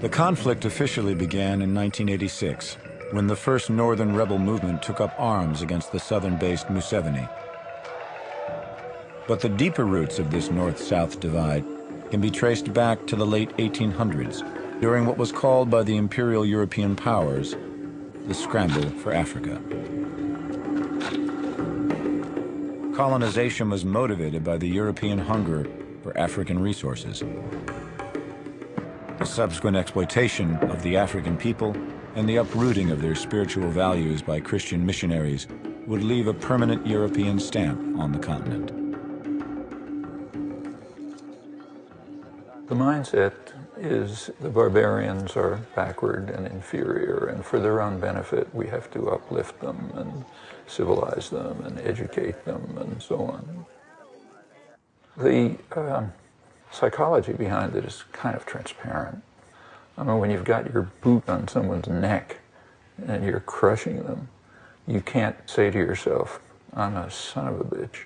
The conflict officially began in 1986, when the first northern rebel movement took up arms against the southern-based Museveni. But the deeper roots of this north-south divide can be traced back to the late 1800s, during what was called by the imperial European powers the scramble for Africa. Colonization was motivated by the European hunger for African resources. The subsequent exploitation of the African people and the uprooting of their spiritual values by Christian missionaries would leave a permanent European stamp on the continent. The mindset is the barbarians are backward and inferior, and for their own benefit we have to uplift them and civilize them and educate them and so on. The psychology behind it is kind of transparent. I mean, when you've got your boot on someone's neck and you're crushing them, you can't say to yourself, I'm a son of a bitch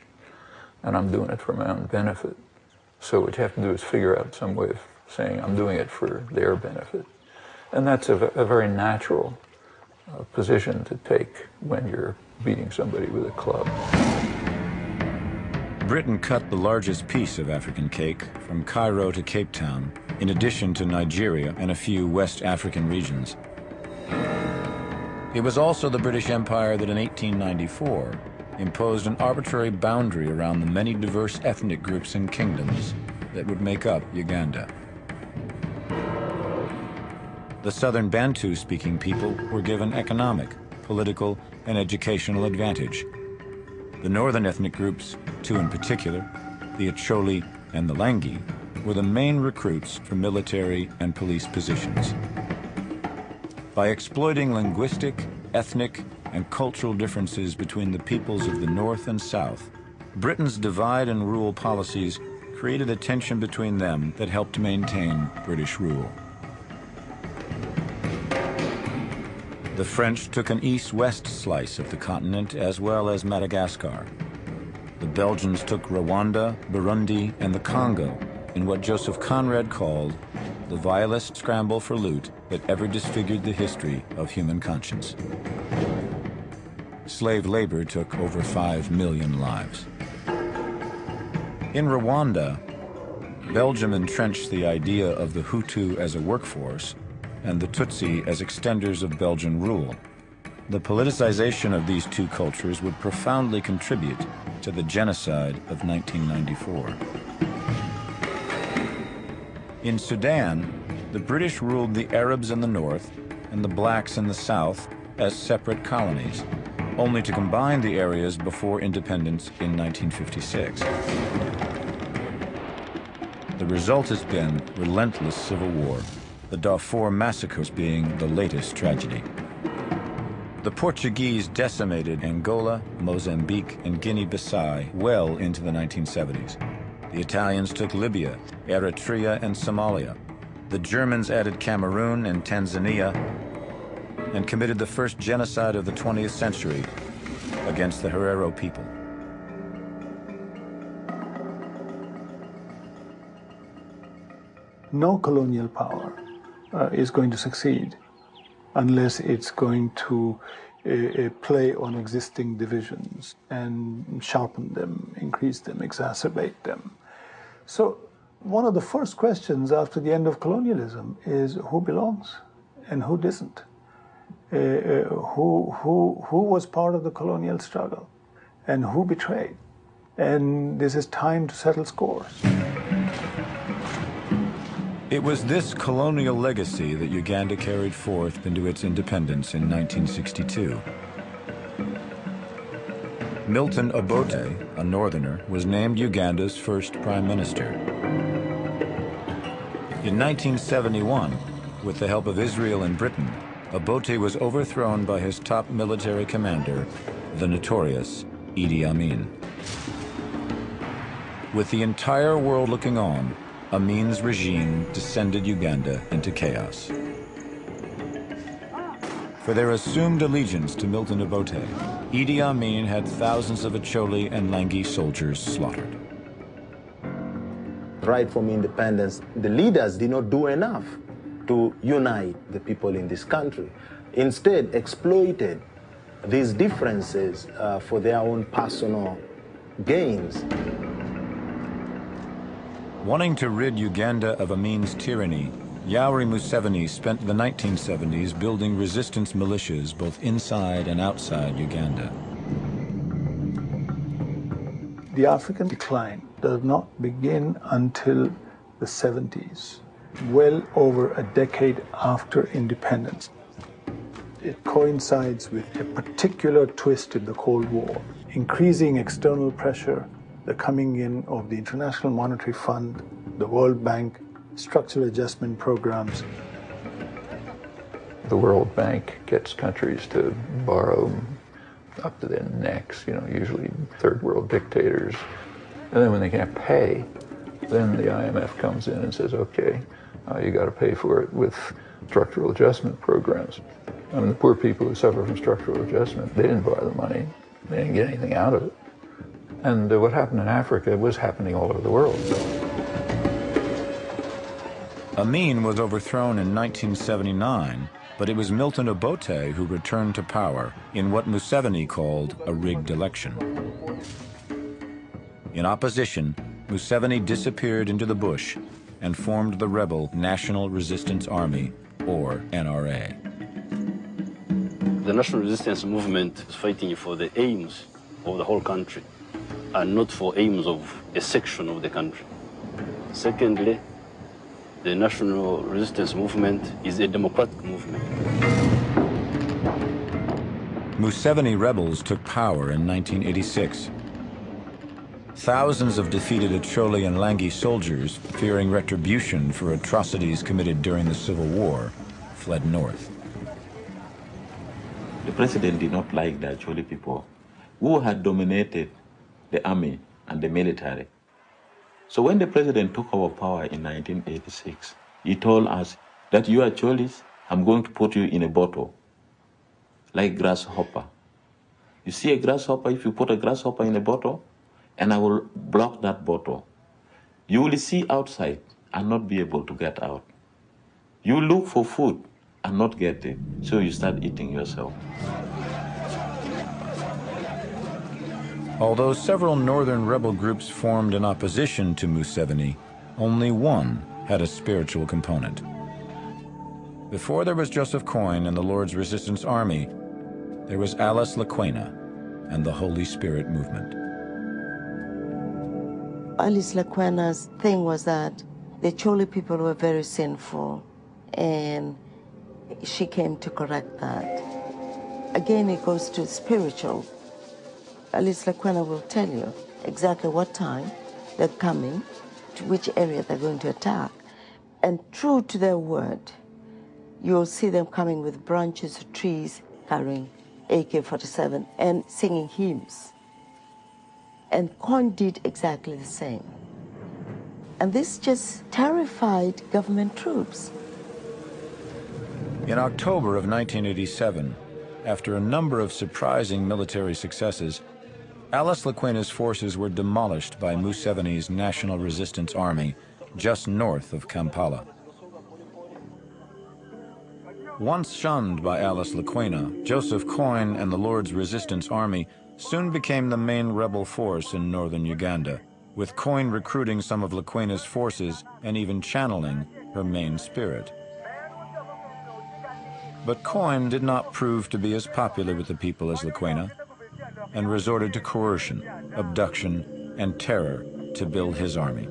and I'm doing it for my own benefit. So what you have to do is figure out some way of saying I'm doing it for their benefit. And that's a very natural position to take when you're beating somebody with a club. Britain cut the largest piece of African cake from Cairo to Cape Town, in addition to Nigeria and a few West African regions. It was also the British Empire that in 1894 imposed an arbitrary boundary around the many diverse ethnic groups and kingdoms that would make up Uganda. The southern Bantu-speaking people were given economic, political, and educational advantage. The northern ethnic groups, two in particular, the Acholi and the Langi, were the main recruits for military and police positions. By exploiting linguistic, ethnic, and cultural differences between the peoples of the North and South, Britain's divide and rule policies created a tension between them that helped maintain British rule. The French took an east-west slice of the continent as well as Madagascar. The Belgians took Rwanda, Burundi, and the Congo in what Joseph Conrad called the vilest scramble for loot that ever disfigured the history of human conscience. Slave labor took over 5 million lives. In Rwanda, Belgium entrenched the idea of the Hutu as a workforce and the Tutsi as extenders of Belgian rule. The politicization of these two cultures would profoundly contribute to the genocide of 1994. In Sudan, the British ruled the Arabs in the north and the blacks in the south as separate colonies, only to combine the areas before independence in 1956. The result has been relentless civil war, the Darfur massacres being the latest tragedy. The Portuguese decimated Angola, Mozambique, and Guinea-Bissau well into the 1970s. The Italians took Libya, Eritrea, and Somalia. The Germans added Cameroon and Tanzania and committed the first genocide of the 20th century against the Herero people. No colonial power is going to succeed unless it's going to play on existing divisions and sharpen them, increase them, exacerbate them. So one of the first questions after the end of colonialism is who belongs and who doesn't? Who was part of the colonial struggle and who betrayed? And this is time to settle scores. It was this colonial legacy that Uganda carried forth into its independence in 1962. Milton Obote, a northerner, was named Uganda's first prime minister. In 1971, with the help of Israel and Britain, Obote was overthrown by his top military commander, the notorious Idi Amin. With the entire world looking on, Amin's regime descended Uganda into chaos. For their assumed allegiance to Milton Obote, Idi Amin had thousands of Acholi and Langi soldiers slaughtered. Right from independence, the leaders did not do enough. to unite the people in this country. Instead, exploited these differences for their own personal gains. Wanting to rid Uganda of Amin's tyranny, Yoweri Museveni spent the 1970s building resistance militias both inside and outside Uganda. The African decline does not begin until the 70s, well over a decade after independence. It coincides with a particular twist in the Cold War, increasing external pressure, the coming in of the International Monetary Fund, the World Bank, structural adjustment programs. The World Bank gets countries to borrow up to their necks, usually third world dictators. And then when they can't pay, then the IMF comes in and says, okay, you got to pay for it with structural adjustment programs. I mean, the poor people who suffer from structural adjustment, they didn't borrow the money. They didn't get anything out of it. And what happened in Africa was happening all over the world. Amin was overthrown in 1979, but it was Milton Obote who returned to power in what Museveni called a rigged election. In opposition, Museveni disappeared into the bush and formed the rebel National Resistance Army, or NRA. The National Resistance Movement is fighting for the aims of the whole country and not for aims of a section of the country. Secondly, the National Resistance Movement is a democratic movement. Museveni rebels took power in 1986. Thousands of defeated Acholi and Langi soldiers, fearing retribution for atrocities committed during the Civil War, fled north. The president did not like the Acholi people, who had dominated the army and the military. So when the president took over power in 1986, he told us that you Acholis, I'm going to put you in a bottle, like grasshopper. You see a grasshopper, if you put a grasshopper in a bottle, and I will block that bottle, you will see outside and not be able to get out. You look for food and not get it, so you start eating yourself. Although several northern rebel groups formed in opposition to Museveni, only one had a spiritual component. Before there was Joseph Coyne and the Lord's Resistance Army, there was Alice Lakwena and the Holy Spirit movement. Alice Lakwena's thing was that the Choli people were very sinful, and she came to correct that. Again, it goes to spiritual. Alice Lakwena will tell you exactly what time they're coming, to which area they're going to attack. And true to their word, you'll see them coming with branches of trees, carrying AK-47 and singing hymns. And Coyne did exactly the same. And this just terrified government troops. In October of 1987, after a number of surprising military successes, Alice Lakwena's forces were demolished by Museveni's National Resistance Army just north of Kampala. Once shunned by Alice Lakwena, Joseph Coyne and the Lord's Resistance Army soon became the main rebel force in northern Uganda, with Coyne recruiting some of Lakwena's forces and even channeling her main spirit. But Coyne did not prove to be as popular with the people as Lakwena, and resorted to coercion, abduction, and terror to build his army.